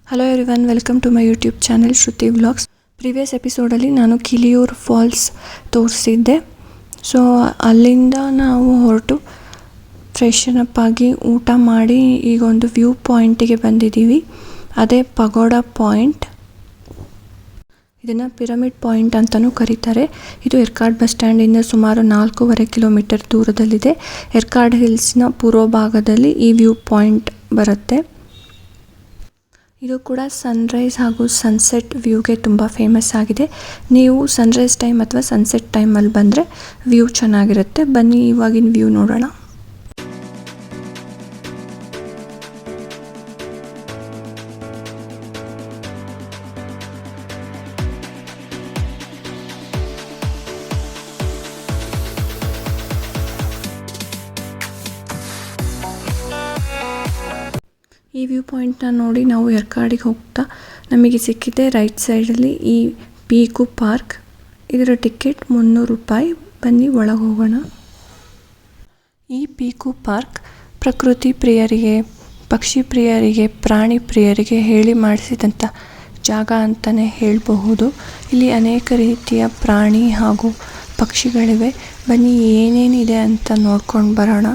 Hello everyone, welcome to my YouTube channel Shruti vlogs. Previous ಎಪಿಸೋಡಲ್ಲಿ ನಾನು Kiliyur falls ತೋರಿಸಿದ್ದೆ. So ಅಲ್ಲಿಂದ ನಾವು ಹೊರಟು ಫ್ರೆಶನ್ ಅಪ್ ಆಗಿ ಊಟ ಮಾಡಿ ಈಗ ಒಂದು ವ್ಯೂ ಪಾಯಿಂಟಿಗೆ ಬಂದಿದ್ದೀವಿ. ಅದೇ ಪಗೋಡಾ ಪಾಯಿಂಟ್. ಇದನ್ನು ಪಿರಮಿಡ್ ಪಾಯಿಂಟ್ ಅಂತಲೂ ಕರೀತಾರೆ. ಇದು ಯರ್ಕಾಡ್ ಬಸ್ ಸ್ಟ್ಯಾಂಡಿಂದ ಸುಮಾರು 4.5 ಕಿಲೋಮೀಟರ್ ದೂರದಲ್ಲಿದೆ. ಯರ್ಕಾಡ್ ಹಿಲ್ಸ್ನ ಪೂರ್ವ ಭಾಗದಲ್ಲಿ ಈ ವ್ಯೂ ಪಾಯಿಂಟ್ ಬರುತ್ತೆ. ಇದು ಕೂಡ ಸನ್ರೈಸ್ ಹಾಗೂ ಸನ್ಸೆಟ್ ವ್ಯೂಗೆ ತುಂಬ ಫೇಮಸ್ ಆಗಿದೆ. ನೀವು ಸನ್ರೈಸ್ ಟೈಮ್ ಅಥವಾ ಸನ್ಸೆಟ್ ಟೈಮಲ್ಲಿ ಬಂದರೆ ವ್ಯೂ ಚೆನ್ನಾಗಿರುತ್ತೆ. ಬನ್ನಿ ಇವಾಗಿನ ವ್ಯೂ ನೋಡೋಣ. ಈ ವ್ಯೂ ಪಾಯಿಂಟ್ನ ನೋಡಿ ನಾವು ಯರ್ಕಾಡಿಗೆ ಹೋಗ್ತಾ ನಮಗೆ ಸಿಕ್ಕಿದೆ ರೈಟ್ ಸೈಡಲ್ಲಿ ಈ ಪೀಕು ಪಾರ್ಕ್. ಇದರ ಟಿಕೆಟ್ 300 ರೂಪಾಯಿ. ಬನ್ನಿ ಒಳಗೆ ಹೋಗೋಣ. ಈ ಪೀಕು ಪಾರ್ಕ್ ಪ್ರಕೃತಿ ಪ್ರಿಯರಿಗೆ, ಪಕ್ಷಿ ಪ್ರಿಯರಿಗೆ, ಪ್ರಾಣಿ ಪ್ರಿಯರಿಗೆ ಹೇಳಿ ಮಾಡಿಸಿದಂಥ ಜಾಗ ಅಂತಲೇ ಹೇಳಬಹುದು. ಇಲ್ಲಿ ಅನೇಕ ರೀತಿಯ ಪ್ರಾಣಿ ಹಾಗೂ ಪಕ್ಷಿಗಳಿವೆ. ಬನ್ನಿ ಏನೇನಿದೆ ಅಂತ ನೋಡ್ಕೊಂಡು ಬರೋಣ.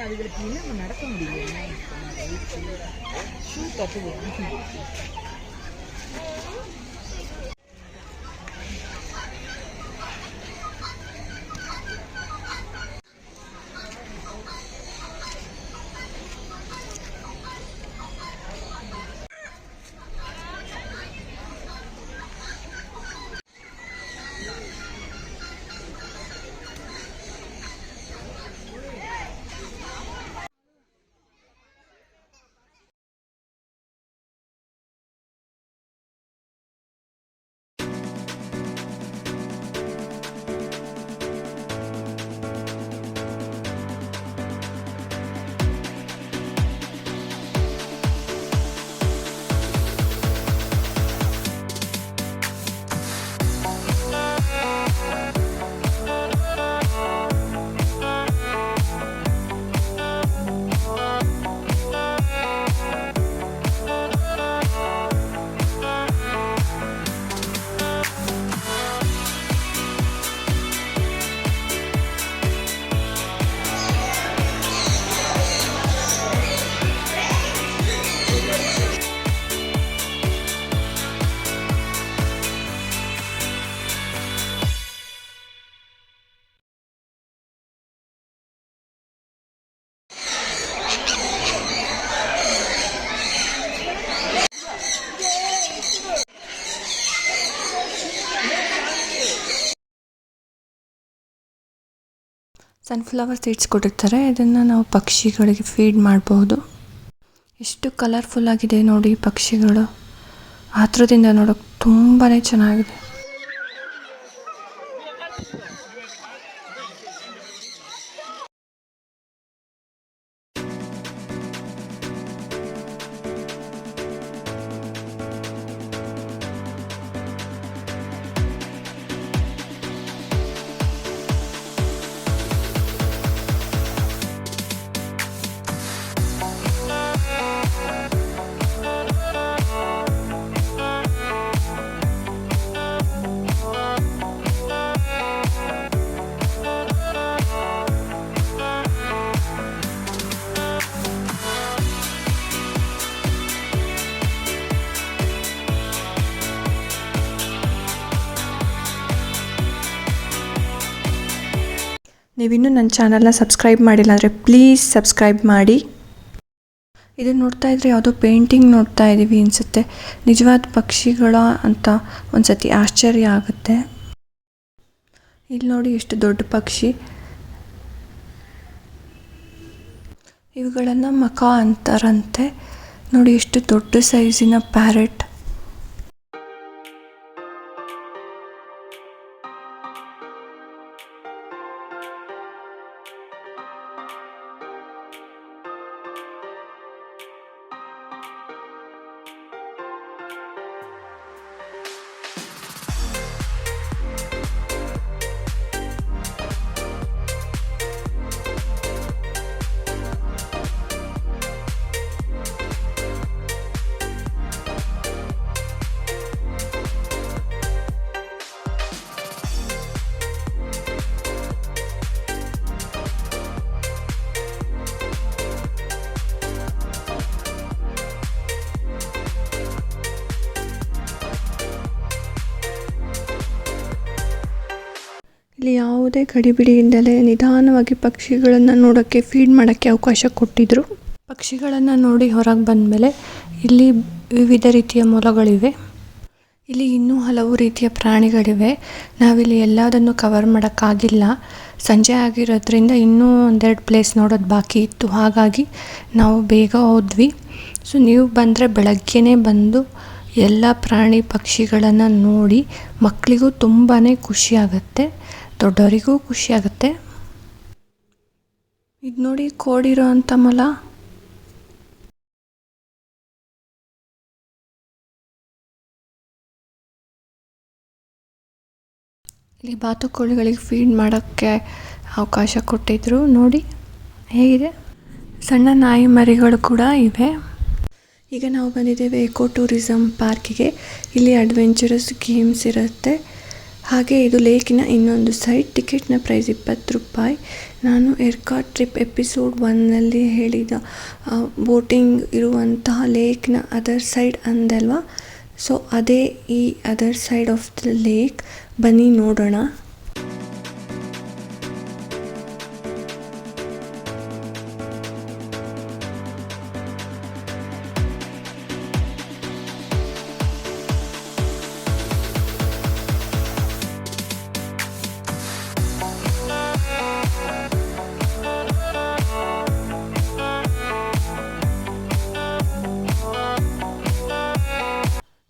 அதுகளுக்கு இன்னும் நடக்க முடியல. ஷூ தட்டுவோம். ಸನ್ಫ್ಲವರ್ ಸೀಡ್ಸ್ ಕೊಟ್ಟಿರ್ತಾರೆ. ಇದನ್ನು ನಾವು ಪಕ್ಷಿಗಳಿಗೆ ಫೀಡ್ ಮಾಡಬಹುದು. ಎಷ್ಟು ಕಲರ್ಫುಲ್ ಆಗಿದೆ ನೋಡಿ ಪಕ್ಷಿಗಳು. ಹತ್ರದಿಂದ ನೋಡೋಕೆ ತುಂಬಾ ಚೆನ್ನಾಗಿದೆ. ನೀವಿನ್ನೂ ನನ್ನ ಚಾನಲ್ನ ಸಬ್ಸ್ಕ್ರೈಬ್ ಮಾಡಿಲ್ಲ ಅಂದರೆ ಪ್ಲೀಸ್ ಸಬ್ಸ್ಕ್ರೈಬ್ ಮಾಡಿ. ಇದನ್ನು ನೋಡ್ತಾ ಇದ್ರೆ ಯಾವುದೋ ಪೇಂಟಿಂಗ್ ನೋಡ್ತಾ ಇದ್ದೀವಿ ಅನಿಸುತ್ತೆ. ನಿಜವಾದ ಪಕ್ಷಿಗಳ ಅಂತ ಒಂದು ಸತಿ ಆಶ್ಚರ್ಯ ಆಗುತ್ತೆ. ಇಲ್ಲಿ ನೋಡಿ ಎಷ್ಟು ದೊಡ್ಡ ಪಕ್ಷಿ. ಇವುಗಳನ್ನು ಮಕಾ ಅಂತಾರಂತೆ. ನೋಡಿ ಎಷ್ಟು ದೊಡ್ಡ ಸೈಜಿನ ಪ್ಯಾರೆಟ್. ಇಲ್ಲಿ ಯಾವುದೇ ಗಡಿಬಿಡಿಯಿಂದಲೇ ನಿಧಾನವಾಗಿ ಪಕ್ಷಿಗಳನ್ನು ನೋಡೋಕ್ಕೆ ಫೀಡ್ ಮಾಡೋಕ್ಕೆ ಅವಕಾಶ ಕೊಟ್ಟಿದ್ದರು. ಪಕ್ಷಿಗಳನ್ನು ನೋಡಿ ಹೊರಗೆ ಬಂದಮೇಲೆ ಇಲ್ಲಿ ವಿವಿಧ ರೀತಿಯ ಮೊಲಗಳಿವೆ. ಇಲ್ಲಿ ಇನ್ನೂ ಹಲವು ರೀತಿಯ ಪ್ರಾಣಿಗಳಿವೆ. ನಾವಿಲ್ಲಿ ಎಲ್ಲದನ್ನು ಕವರ್ ಮಾಡೋಕ್ಕಾಗಿಲ್ಲ. ಸಂಜೆ ಆಗಿರೋದ್ರಿಂದ ಇನ್ನೂ ಒಂದೆರಡು ಪ್ಲೇಸ್ ನೋಡೋದು ಬಾಕಿ ಇತ್ತು. ಹಾಗಾಗಿ ನಾವು ಬೇಗ ಹೋದ್ವಿ. ಸೊ ನೀವು ಬಂದರೆ ಬೆಳಗ್ಗೆನೇ ಬಂದು ಎಲ್ಲ ಪ್ರಾಣಿ ಪಕ್ಷಿಗಳನ್ನು ನೋಡಿ ಮಕ್ಕಳಿಗೂ ತುಂಬಾ ಖುಷಿಯಾಗುತ್ತೆ, ದೊಡ್ಡವರಿಗೂ ಖುಷಿಯಾಗುತ್ತೆ. ಇದು ನೋಡಿ ಕೋಡಿರೋ ಅಂಥ ಮೊಲ. ಇಲ್ಲಿ ಬಾತುಕೋಳಿಗಳಿಗೆ ಫೀಡ್ ಮಾಡೋಕ್ಕೆ ಅವಕಾಶ ಕೊಟ್ಟಿದ್ದರು. ನೋಡಿ ಹೇಗಿದೆ. ಸಣ್ಣ ನಾಯಿ ಮರಿಗಳು ಕೂಡ ಇವೆ. ಈಗ ನಾವು ಬಂದಿದ್ದೇವೆ ಎಕೋ ಟೂರಿಸಮ್ ಪಾರ್ಕಿಗೆ. ಇಲ್ಲಿ ಅಡ್ವೆಂಚರಸ್ ಗೇಮ್ಸ್ ಇರುತ್ತೆ. ಹಾಗೆ ಇದು ಲೇಕಿನ ಇನ್ನೊಂದು ಸೈಡ್. ಟಿಕೆಟ್ನ ಪ್ರೈಸ್ 20 ರೂಪಾಯಿ. ನಾನು ಎರ್ಕಾಡ್ ಟ್ರಿಪ್ ಎಪಿಸೋಡ್ 1ನಲ್ಲಿ ಹೇಳಿದ ಬೋಟಿಂಗ್ ಇರುವಂತಹ ಲೇಕ್ನ ಅದರ್ ಸೈಡ್ ಅಂದಲ್ವಾ. ಸೊ ಅದೇ ಈ other side of the lake. ಬನ್ನಿ ನೋಡೋಣ.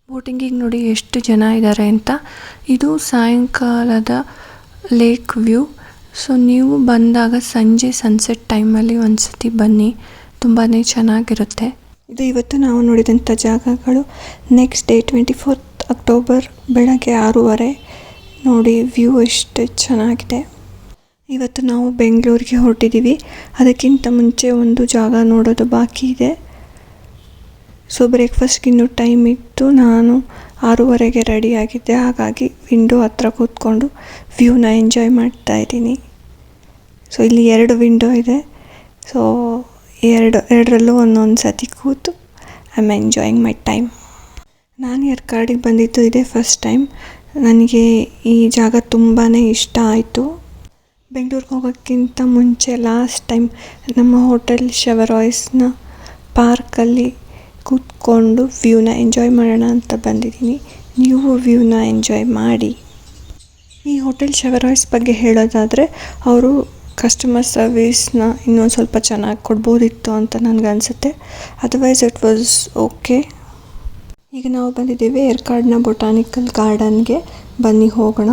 ಬೋಟಿಂಗಿಗೆ ನೋಡಿ ಎಷ್ಟು ಜನ ಇದ್ದಾರೆ ಅಂತ. ಇದು ಸಾಯಂಕಾಲದ ಲೇಕ್ ವ್ಯೂ. ಸೊ ನೀವು ಬಂದಾಗ ಸಂಜೆ ಸನ್ಸೆಟ್ ಟೈಮಲ್ಲಿ ಒಂದು ಸತಿ ಬನ್ನಿ, ತುಂಬಾ ಚೆನ್ನಾಗಿರುತ್ತೆ. ಇದು ಇವತ್ತು ನಾವು ನೋಡಿದಂಥ ಜಾಗಗಳು. ನೆಕ್ಸ್ಟ್ ಡೇ 24 ಅಕ್ಟೋಬರ್ ಬೆಳಗ್ಗೆ 6:30. ನೋಡಿ ವ್ಯೂ ಎಷ್ಟು ಚೆನ್ನಾಗಿದೆ. ಇವತ್ತು ನಾವು ಬೆಂಗಳೂರಿಗೆ ಹೊರಟಿದ್ದೀವಿ. ಅದಕ್ಕಿಂತ ಮುಂಚೆ ಒಂದು ಜಾಗ ನೋಡೋದು ಬಾಕಿ ಇದೆ. ಸೊ ಬ್ರೇಕ್ಫಾಸ್ಟ್ಗೆ ಇನ್ನೂ ಟೈಮ್ ಇತ್ತು. ನಾನು 6:30ಗೆ ರೆಡಿಯಾಗಿದ್ದೆ. ಹಾಗಾಗಿ ವಿಂಡೋ ಹತ್ರ ಕೂತ್ಕೊಂಡು ವ್ಯೂನ ಎಂಜಾಯ್ ಮಾಡ್ತಾ ಇದ್ದೀನಿ. ಸೊ ಇಲ್ಲಿ 2 ವಿಂಡೋ ಇದೆ. ಸೊ ಎರಡರಲ್ಲೂ ಒಂದೊಂದು ಸತಿ ಕೂತು I am enjoying my time. ನಾನು ಯರ್ಕಾಡಿಗೆ ಬಂದಿದ್ದು ಇದೇ ಫಸ್ಟ್ ಟೈಮ್. ನನಗೆ ಈ ಜಾಗ ತುಂಬಾ ಇಷ್ಟ ಆಯಿತು. ಬೆಂಗಳೂರಿಗೆ ಹೋಗೋಕ್ಕಿಂತ ಮುಂಚೆ ಲಾಸ್ಟ್ ಟೈಮ್ ನಮ್ಮ ಹೋಟೆಲ್ ಶೆವರಾಯ್ಸ್ನ ಪಾರ್ಕಲ್ಲಿ ಕೂತ್ಕೊಂಡು ವ್ಯೂನ ಎಂಜಾಯ್ ಮಾಡೋಣ ಅಂತ ಬಂದಿದ್ದೀನಿ. ನೀವು ವ್ಯೂನ ಎಂಜಾಯ್ ಮಾಡಿ. ಈ ಹೋಟೆಲ್ ಶೆವರಾಯ್ಸ್ ಬಗ್ಗೆ ಹೇಳೋದಾದರೆ ಅವರು ಕಸ್ಟಮರ್ ಸರ್ವೀಸ್ನ ಇನ್ನೊಂದು ಸ್ವಲ್ಪ ಚೆನ್ನಾಗಿ ಕೊಡ್ಬೋದಿತ್ತು ಅಂತ ನನಗನ್ಸುತ್ತೆ. Otherwise it was okay. ಈಗ ನಾವು ಬಂದಿದ್ದೀವಿ ಯರ್ಕಾಡ್ನ ಬೊಟಾನಿಕಲ್ ಗಾರ್ಡನ್ಗೆ. ಬನ್ನಿ ಹೋಗೋಣ.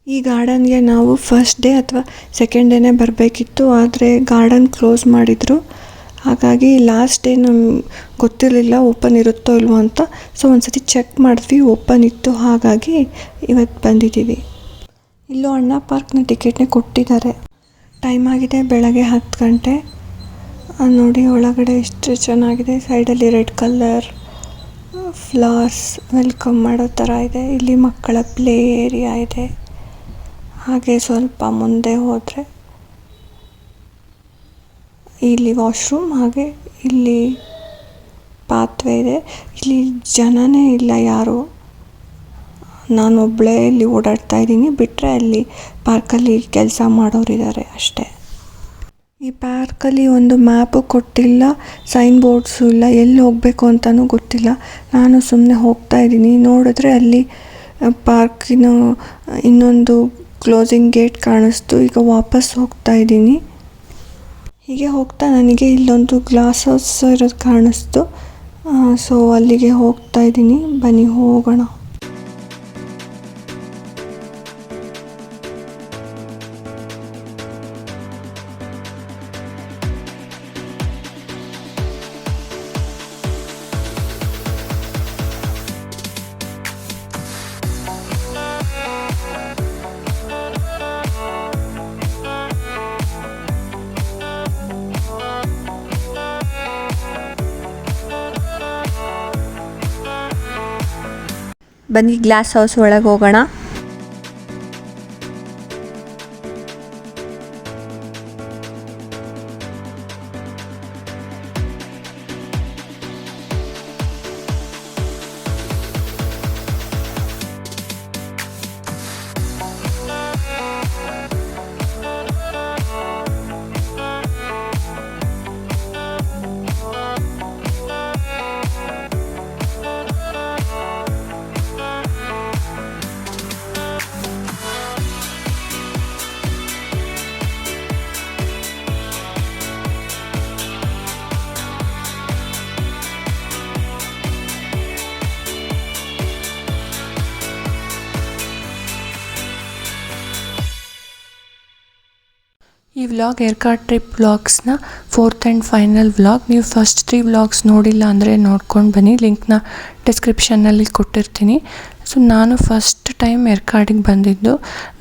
ಈ ಗಾರ್ಡನ್ಗೆ ನಾವು ಫಸ್ಟ್ ಡೇ ಅಥವಾ ಸೆಕೆಂಡ್ ಡೇನೇ ಬರಬೇಕಿತ್ತು. ಆದರೆ ಗಾರ್ಡನ್ ಕ್ಲೋಸ್ ಮಾಡಿದರು. ಹಾಗಾಗಿ ಲಾಸ್ಟ್ ಡೇ ನಮ್ಗೆ ಗೊತ್ತಿರಲಿಲ್ಲ ಓಪನ್ ಇರುತ್ತೋ ಇಲ್ವೋ ಅಂತ. ಸೊ ಒಂದು ಸತಿ ಚೆಕ್ ಮಾಡಿದ್ವಿ, ಓಪನ್ ಇತ್ತು. ಹಾಗಾಗಿ ಇವತ್ತು ಬಂದಿದ್ದೀವಿ. ಇಲ್ಲೂ ಅಣ್ಣ ಪಾರ್ಕ್ನ ಟಿಕೆಟ್ನೇ ಕೊಟ್ಟಿದ್ದಾರೆ. ಟೈಮ್ ಆಗಿದೆ ಬೆಳಗ್ಗೆ 10 ಗಂಟೆ. ನೋಡಿ ಒಳಗಡೆ ಎಷ್ಟು ಚೆನ್ನಾಗಿದೆ. ಸೈಡಲ್ಲಿ ರೆಡ್ ಕಲರ್ ಫ್ಲವರ್ಸ್ ವೆಲ್ಕಮ್ ಮಾಡೋ ಥರ ಇದೆ. ಇಲ್ಲಿ ಮಕ್ಕಳ ಪ್ಲೇ ಏರಿಯಾ ಇದೆ. ಹಾಗೆ ಸ್ವಲ್ಪ ಮುಂದೆ ಹೋದರೆ ಇಲ್ಲಿ ವಾಶ್ರೂಮ್, ಹಾಗೆ ಇಲ್ಲಿ ಪಾತ್ವೆ ಇದೆ. ಇಲ್ಲಿ ಜನನೇ ಇಲ್ಲ ಯಾರು. ನಾನು ಒಬ್ಬಳೇ ಇಲ್ಲಿ ಓಡಾಡ್ತಾ ಇದ್ದೀನಿ, ಬಿಟ್ಟರೆ ಅಲ್ಲಿ ಪಾರ್ಕಲ್ಲಿ ಕೆಲಸ ಮಾಡೋರಿದ್ದಾರೆ ಅಷ್ಟೇ. ಈ ಪಾರ್ಕಲ್ಲಿ ಒಂದು ಮ್ಯಾಪು ಕೊಟ್ಟಿಲ್ಲ, ಸೈನ್ ಬೋರ್ಡ್ಸು ಇಲ್ಲ, ಎಲ್ಲಿ ಹೋಗಬೇಕು ಅಂತಲೂ ಗೊತ್ತಿಲ್ಲ. ನಾನು ಸುಮ್ಮನೆ ಹೋಗ್ತಾ ಇದ್ದೀನಿ. ನೋಡಿದ್ರೆ ಅಲ್ಲಿ ಪಾರ್ಕಿನ ಇನ್ನೊಂದು ಕ್ಲೋಸಿಂಗ್ ಗೇಟ್ ಕಾಣಿಸ್ತು. ಈಗ ವಾಪಸ್ ಹೋಗ್ತಾ ಇದ್ದೀನಿ. ಹೀಗೆ ಹೋಗ್ತಾ ನನಗೆ ಇಲ್ಲೊಂದು ಗ್ಲಾಸ್ ಹೌಸ್ ಇರೋದು ಕಾಣಿಸ್ತು. ಸೊ ಅಲ್ಲಿಗೆ ಹೋಗ್ತಾ ಇದ್ದೀನಿ. ಬನ್ನಿ ಹೋಗೋಣ. ಬನ್ನಿ ಗ್ಲಾಸ್ ಹೌಸ್ ಒಳಗೆ ಹೋಗೋಣ. ಈ ವ್ಲಾಗ್ ಏರ್ಕಾಡ್ ಟ್ರಿಪ್ ವ್ಲಾಗ್ಸ್ನ 4th ಆ್ಯಂಡ್ ಫೈನಲ್ ವ್ಲಾಗ್. ನೀವು ಫಸ್ಟ್ 3 ವ್ಲಾಗ್ಸ್ ನೋಡಿಲ್ಲ ಅಂದರೆ ನೋಡ್ಕೊಂಡು ಬನ್ನಿ, ಲಿಂಕ್ನ ಡಿಸ್ಕ್ರಿಪ್ಷನ್ನಲ್ಲಿ ಕೊಟ್ಟಿರ್ತೀನಿ. ಸೊ ನಾನು ಫಸ್ಟ್ ಟೈಮ್ ಏರ್ಕಾಡಿಗೆ ಬಂದಿದ್ದು.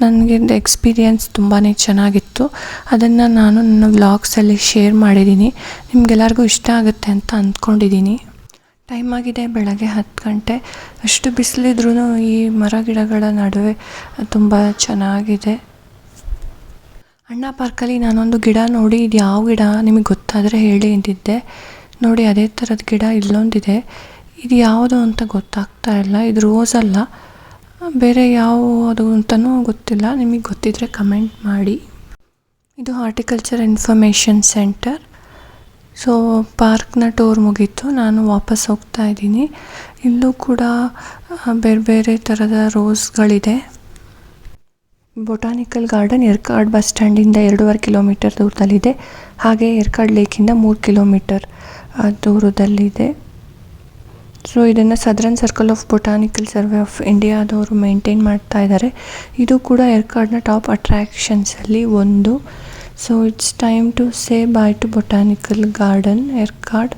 ನನಗೆ ಎಕ್ಸ್ಪೀರಿಯೆನ್ಸ್ ತುಂಬಾ ಚೆನ್ನಾಗಿತ್ತು. ಅದನ್ನು ನಾನು ನನ್ನ ವ್ಲಾಗ್ಸಲ್ಲಿ ಶೇರ್ ಮಾಡಿದ್ದೀನಿ. ನಿಮಗೆಲ್ಲರಿಗೂ ಇಷ್ಟ ಆಗುತ್ತೆ ಅಂತ ಅಂದ್ಕೊಂಡಿದ್ದೀನಿ. ಟೈಮ್ ಆಗಿದೆ ಬೆಳಗ್ಗೆ 10 ಗಂಟೆ. ಅಷ್ಟು ಬಿಸಿಲಿದ್ರೂ ಈ ಮರ ಗಿಡಗಳ ನಡುವೆ ತುಂಬ ಚೆನ್ನಾಗಿದೆ. ಅಣ್ಣ ಪಾರ್ಕಲ್ಲಿ ನಾನೊಂದು ಗಿಡ ನೋಡಿ, ಇದು ಯಾವ ಗಿಡ ನಿಮಗೆ ಗೊತ್ತಾದರೆ ಹೇಳಿ ಅಂತಿದ್ದೆ. ನೋಡಿ ಅದೇ ಥರದ ಗಿಡ ಇಲ್ಲೊಂದಿದೆ. ಇದು ಯಾವುದು ಅಂತ ಗೊತ್ತಾಗ್ತಾ ಇಲ್ಲ. ಇದು ರೋಸ್ ಅಲ್ಲ, ಬೇರೆ ಯಾವುದು ಅಂತಲೂ ಗೊತ್ತಿಲ್ಲ. ನಿಮಗೆ ಗೊತ್ತಿದ್ದರೆ ಕಮೆಂಟ್ ಮಾಡಿ. ಇದು ಹಾರ್ಟಿಕಲ್ಚರ್ ಇನ್ಫಾರ್ಮೇಷನ್ ಸೆಂಟರ್. ಸೊ ಪಾರ್ಕ್ನ ಟೂರ್ ಮುಗೀತು, ನಾನು ವಾಪಸ್ ಹೋಗ್ತಾ ಇದ್ದೀನಿ. ಇಲ್ಲೂ ಕೂಡ ಬೇರೆ ಬೇರೆ ಥರದ ರೋಸ್ಗಳಿದೆ. ಬೊಟಾನಿಕಲ್ ಗಾರ್ಡನ್ ಏರ್ಕಾಡ್ ಬಸ್ ಸ್ಟ್ಯಾಂಡಿಂದ 2.5 ಕಿಲೋಮೀಟರ್ ದೂರದಲ್ಲಿದೆ. ಹಾಗೆ ಏರ್ಕಾಡ್ ಲೇಕಿಂದ 3 ಕಿಲೋಮೀಟರ್ ದೂರದಲ್ಲಿದೆ. ಸೊ ಇದನ್ನು southern circle of botanical survey of ಇಂಡಿಯಾದವರು ಮೇಂಟೈನ್ ಮಾಡ್ತಾ ಇದ್ದಾರೆ. ಇದು ಕೂಡ ಏರ್ಕಾಡ್ನ ಟಾಪ್ ಅಟ್ರ್ಯಾಕ್ಷನ್ಸಲ್ಲಿ ಒಂದು. So it's time to say bye to botanical garden Yercaud.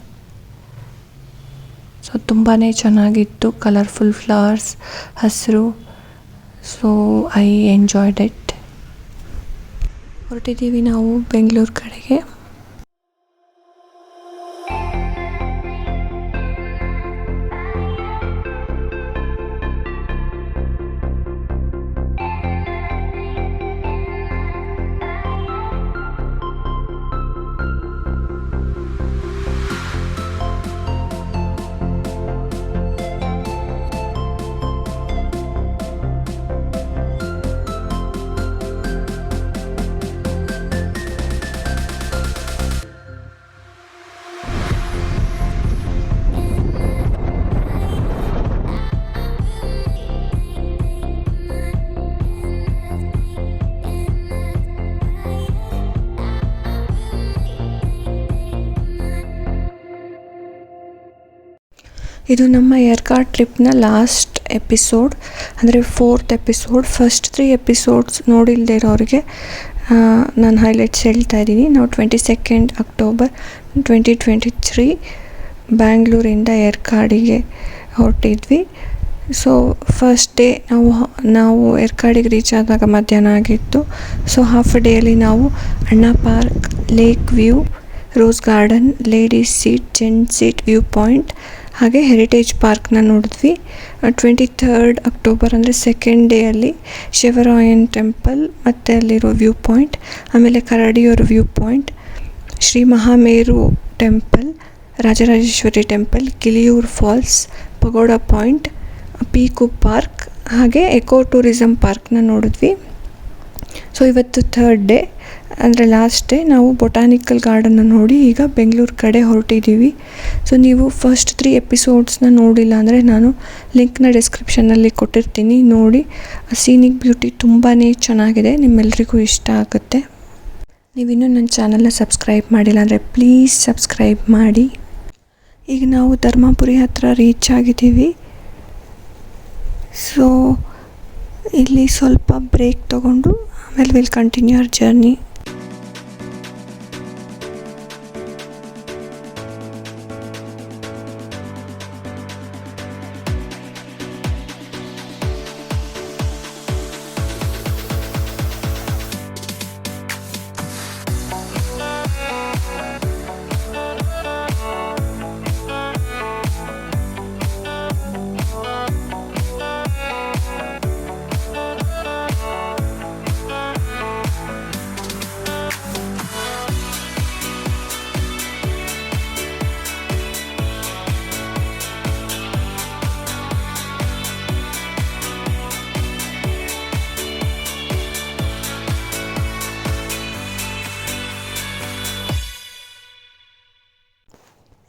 So ತುಂಬಾ ಚೆನ್ನಾಗಿತ್ತು, ಕಲರ್ಫುಲ್ ಫ್ಲವರ್ಸ್, ಹಸಿರು. So I enjoyed it. ಹೊರಟಿದ್ದೀವಿ ನಾವು ಬೆಂಗಳೂರು ಕಡೆಗೆ. ಇದು ನಮ್ಮ ಏರ್ಕಾಡ್ ಟ್ರಿಪ್ನ ಲಾಸ್ಟ್ ಎಪಿಸೋಡ್, ಅಂದರೆ 4th ಎಪಿಸೋಡ್. ಫಸ್ಟ್ 3 ಎಪಿಸೋಡ್ಸ್ ನೋಡಿಲ್ಲದೆ ಇರೋರಿಗೆ ನಾನು ಹೈಲೈಟ್ಸ್ ಹೇಳ್ತಾ ಇದ್ದೀನಿ. ನಾವು 22 ಅಕ್ಟೋಬರ್ 2023 ಬ್ಯಾಂಗ್ಳೂರಿಂದ ಏರ್ಕಾಡಿಗೆ ಹೊರಟಿದ್ವಿ. ಸೊ ಫಸ್ಟ್ ಡೇ ನಾವು ಏರ್ಕಾಡಿಗೆ ರೀಚ್ ಆದಾಗ ಮಧ್ಯಾಹ್ನ ಆಗಿತ್ತು. ಸೊ ಹಾಫ್ ಡೇಯಲ್ಲಿ ನಾವು ಅಣ್ಣ park, lake view, rose garden, ladies seat, gents seat, view point ಹಾಗೆ ಹೆರಿಟೇಜ್ ಪಾರ್ಕ್ನ ನೋಡಿದ್ವಿ. 23rd ಅಕ್ಟೋಬರ್ ಅಂದರೆ ಸೆಕೆಂಡ್ ಡೇಯಲ್ಲಿ ಶಿವರಾಯನ್ ಟೆಂಪಲ್ ಮತ್ತು ಅಲ್ಲಿರೋ ವ್ಯೂ ಪಾಯಿಂಟ್, ಆಮೇಲೆ Karadiyur view point, Shri Mahameru temple, Rajarajeshwari temple, Kiliyur falls, pagoda point, peak park ಹಾಗೆ ಎಕೋ ಟೂರಿಸಮ್ ಪಾರ್ಕ್ನ ನೋಡಿದ್ವಿ. ಸೊ ಇವತ್ತು 3rd ಡೇ ಅಂದರೆ ಲಾಸ್ಟ್ ಡೇ. ನಾವು ಬೊಟಾನಿಕಲ್ ಗಾರ್ಡನ್ನ ನೋಡಿ ಈಗ ಬೆಂಗಳೂರು ಕಡೆ ಹೊರಟಿದ್ದೀವಿ. ಸೊ ನೀವು ಫಸ್ಟ್ 3 ಎಪಿಸೋಡ್ಸ್ನ ನೋಡಿಲ್ಲ ಅಂದರೆ ನಾನು ಲಿಂಕ್ನ ಡಿಸ್ಕ್ರಿಪ್ಷನಲ್ಲಿ ಕೊಟ್ಟಿರ್ತೀನಿ, ನೋಡಿ. ಸೀನಿಕ್ ಬ್ಯೂಟಿ ತುಂಬಾ ಚೆನ್ನಾಗಿದೆ, ನಿಮ್ಮೆಲ್ರಿಗೂ ಇಷ್ಟ ಆಗುತ್ತೆ. ನೀವಿನ್ನೂ ನನ್ನ ಚಾನಲ್ನ ಸಬ್ಸ್ಕ್ರೈಬ್ ಮಾಡಿಲ್ಲ ಅಂದರೆ ಪ್ಲೀಸ್ ಸಬ್ಸ್ಕ್ರೈಬ್ ಮಾಡಿ. ಈಗ ನಾವು ಧರ್ಮಪುರಿ ಹತ್ರ ರೀಚ್ ಆಗಿದ್ದೀವಿ. ಸೊ ಇಲ್ಲಿ ಸ್ವಲ್ಪ ಬ್ರೇಕ್ ತೊಗೊಂಡು ಆಮೇಲೆ ವಿಲ್ ಕಂಟಿನ್ಯೂ ಅವರ್ ಜರ್ನಿ.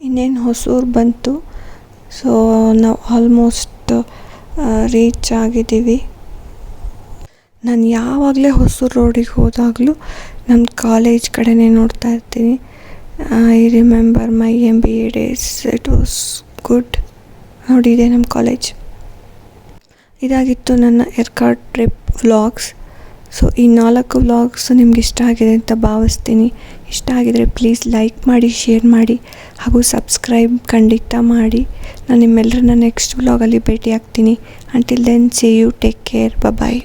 ಇನ್ನೇನು ಹೊಸೂರು ಬಂತು. ಸೊ ನಾವು ಆಲ್ಮೋಸ್ಟ್ ರೀಚ್ ಆಗಿದ್ದೀವಿ. ನಾನು ಯಾವಾಗಲೇ ಹೊಸೂರು ರೋಡಿಗೆ ಹೋದಾಗಲೂ ನಮ್ಮ ಕಾಲೇಜ್ ಕಡೆನೇ ನೋಡ್ತಾ ಇರ್ತೀನಿ. I remember my MBA days, it was good. ನೋಡಿದೆ ನಮ್ಮ ಕಾಲೇಜ್. ಇದಾಗಿತ್ತು ನನ್ನ ಎರ್ಕಾಡ್ ಟ್ರಿಪ್ ವ್ಲಾಗ್ಸ್. ಸೊ ಈ 4 ವ್ಲಾಗ್ಸ್ ನಿಮ್ಗೆ ಇಷ್ಟ ಆಗಿದೆ ಅಂತ ಭಾವಿಸ್ತೀನಿ. ಇಷ್ಟ ಆಗಿದರೆ ಪ್ಲೀಸ್ ಲೈಕ್ ಮಾಡಿ, ಶೇರ್ ಮಾಡಿ ಹಾಗೂ ಸಬ್ಸ್ಕ್ರೈಬ್ ಖಂಡಿತ ಮಾಡಿ. ನಾನು ನಿಮ್ಮೆಲ್ಲರನ್ನ ನೆಕ್ಸ್ಟ್ ವ್ಲಾಗಲ್ಲಿ ಭೇಟಿ ಆಗ್ತೀನಿ. Until then, see you, take care, bye.